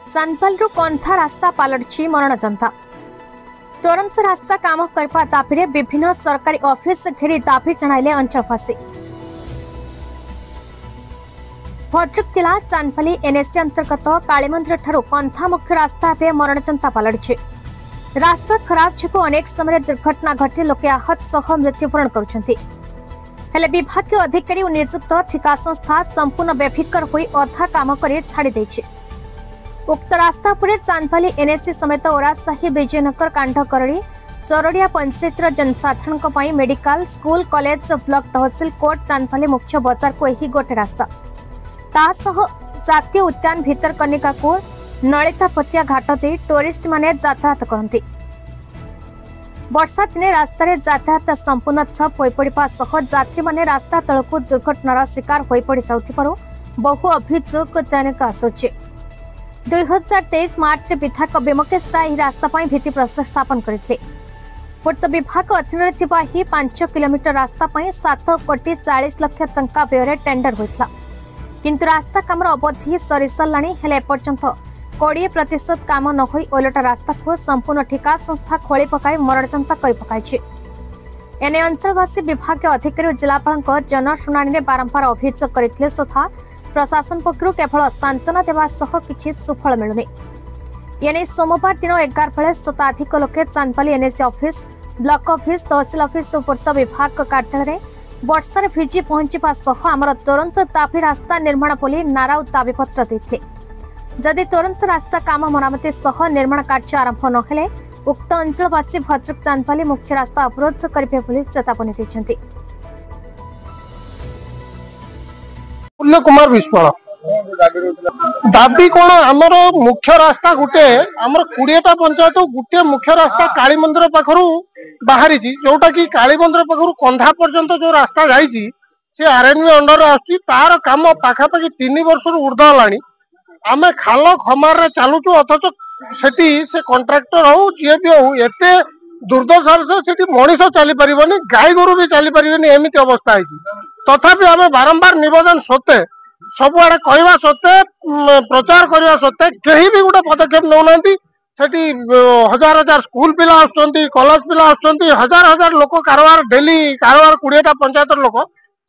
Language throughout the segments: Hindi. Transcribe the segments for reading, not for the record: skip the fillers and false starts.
चांदपालरू कंथा रास्ता पलटि मरण जनता तुरंत रास्ता काम करने दाबी विभिन्न सरकारी ऑफिस घेरी दाबी जणाइले अंचलवासी। भद्रक जिला चांदपाली एनएससी अंतर्गत कालीमंदिर ठारू कंथा मुख्य रास्ता ए मरण जनता पलटि। रास्ता खराब जो अनेक समय दुर्घटना घटी लोके आहत सह मृत्युवरण करुछंती। हेले विभागीय अधिकारी और नियुक्त ठिका संस्था संपूर्ण बेफिकर होई अधा काम करे छाड़ी देछि। उक्त रास्ता पर चांदपाली एनएससी समेत ओरासाही विजयनगर कांढकरड़ी चरड़िया पंचायत जनसाधारण मेडिकल स्कूल कॉलेज ब्लॉक तहसिल कोर्ट चांदपाली मुख्य बजार को यही गोटे रास्ता तासह जातीय उद्यान भितरकनिका को नलिता पतिया घाट दे टूरिस्ट माने यातायात करती। वर्षा दिने रास्ता यातायात संपूर्ण ठप हो पड़ा सह यात्री माने रास्ता तलकू दुर्घटनार शिकार हो पड़ जाउथिबारु बहु अभियोग दैनिक आसुछि। 2023 मार्च विधायक विमकेश राय रास्ता भित्ति प्रस्तर स्थापन करते। पूर्त विभाग अधीन 5 किलोमीटर रास्ता 7 कोटी 40 लाख टंका व्यय टेंडर होता किंतु रास्ता काम अवधि सरी सारा हेले एपर्यंत 20% काम न होई ओलटा रास्ता को संपूर्ण ठिका संस्था खोली पकाई मरण जनता कर पकाई। एने अंचलवासी विभाग अधिकारी और जिलापाल जनशुणाणी बारंबार अभियोग करते सुधा प्रशासन पक्षर केवल सांत्वना देवा सह किछि सुफल मिलुनी। एने सोमवार दिन 11 बेले शताधिक लोके Chandpali NSC office block office tehsil office और पूर्त विभाग कार्यालय वर्षा भिजी पहुंचा सह आमर तुरंत दाबी रास्ता निर्माण बोली नारा और दाबीपत्र देते। जदि तुरंत रास्ता काम मरामती सह निर्माण कार्य आरंभ नहेले उक्त अंचलवासी भद्रक चांदपाली मुख्य रास्ता अवरोध करेंगे बोली चेतावनी देछंती। फूल्य कुमार विश्वाल दाबी कौन आमर मुख्य रास्ता गुटे आमर 20टा पंचायत गुटे मुख्य रास्ता काली मंदिर पाखरु बाहरी जोटा कि काली मंदिर पाखरु कंधा पर्यंत जो रास्ता जाइछि से आरएनबी अंडर आछि तार काम पाखापाखि 3 वर्ष ऊर्ध्व हलानी। आमे खाल खमार रे चालुचु अथच सेठी से कॉन्ट्रैक्टर हो जे भी हो एते दुर्दशा से मनीष चली पारिबनी गाय गोरु भी चली पारिबनी एमिति अवस्था है। तथापि आमे बारंबार निवेदन सत्ते सबुआड़े कहवा सत्ते प्रचार करने सत्ते कहीं भी गोटे पदक्षेप नौना। सेठी हजार हजार स्कूल पिला आसुचंती कॉलेज पिला आसुचंती हजार हजार लोक कारबार डेली कारबार 20टा पंचायत लोक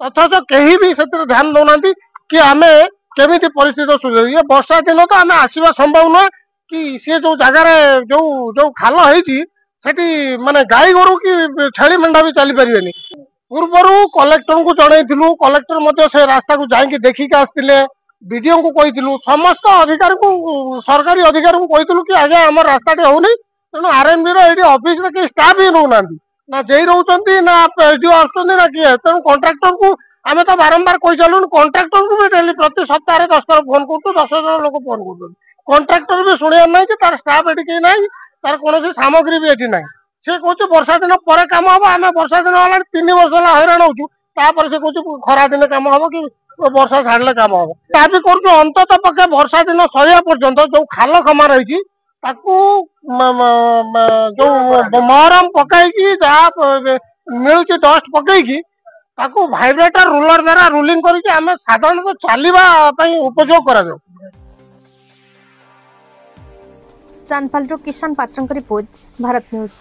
अथच कहीं भी से ध्यान दौना कि आमे केमिति परिस्थिति सुझे। ये वर्षा दिन तो आमे आसवा संभव न कि सी जो जगार जो जो खाल होती सेठी माने गाई गोरु की छेली मेंढा भी चली पारिबेनी। पूर्वर कलेक्टर को जनइलु कलेक्टर से रास्ता को जाइए देखिक आसते विडीओ को कही समस्त अधिकारी को सरकारी अधिकारी को कही कि आगे आम रास्ता होनी तेणु आरएनबी रो ऑफिस रे स्टाफ ही रोना ना जेई रोचंती ना एसडीओ आसुचंती ना किए तेणु कॉन्ट्रैक्टर को आमे तो बारंबार कही चलुन कॉन्ट्रैक्टर को भी डेली प्रति सप्ताह 10 थर फोन कर 10 जन लोक फोन कर कॉन्ट्रैक्टर भी शुणियार ना कि तार स्टाफ एटी कहीं ना तार कौन सामग्री भी एटी ना से कौच वर्षा दिन पर कम हम आम वर्षा दिन है 3 वर्ष हैरान होचु से कौच खरा दिन कम हम कि वर्षा छाड़े कम हम दाबी कर अंतत पक्षे वर्षा दिन सरिया पर्यंत जो खाल खमा रही जो मरम पकईकि मिलूँ डस्ट पकईकि भाइब्रेटर रूलर द्वारा रूलिंग करके आम साधारण चलने उपयोग कर। चांदपालरू किशन पात्रंक रिपोर्ट भारत न्यूज।